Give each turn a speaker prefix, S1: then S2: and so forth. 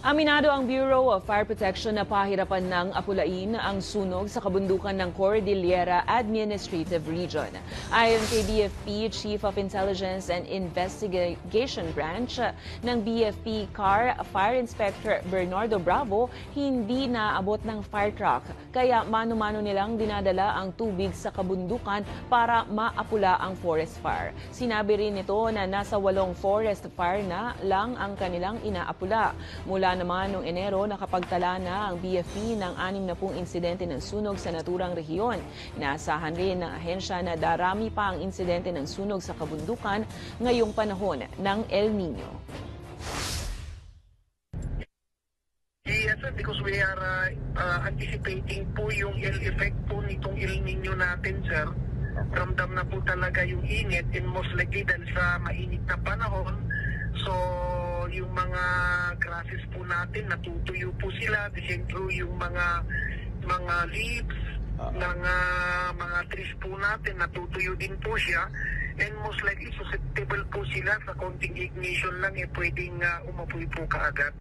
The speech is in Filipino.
S1: Aminado ang Bureau of Fire Protection na pahirapan ng apulain ang sunog sa kabundukan ng Cordillera Administrative Region. Ayon kay BFP Chief of Intelligence and Investigation Branch ng BFP CAR Fire Inspector Bernardo Bravo, hindi naabot ng fire truck. Kaya mano-mano nilang dinadala ang tubig sa kabundukan para maapula ang forest fire. Sinabi rin nito na nasa 8 forest fire na lang ang kanilang inaapula. Mula naman noong Enero, nakapagtala na ang BFP ng 60 insidente ng sunog sa naturang rehiyon. Inaasahan rin ng ahensya na darami pa ang insidente ng sunog sa kabundukan ngayong panahon ng El Nino.
S2: Yes, sir, because we are anticipating po yung ill effect po nitong El Nino natin, sir. Ramdam na po talaga yung init and most likely dahil sa mainit na panahon. So, yung mga grasses po natin, natutuyo po sila. The same through yung mga leaves ng mga trees po natin, natutuyo din po siya. And most likely susceptible po sila sa konting ignition lang, pwedeng umapoy po kaagad.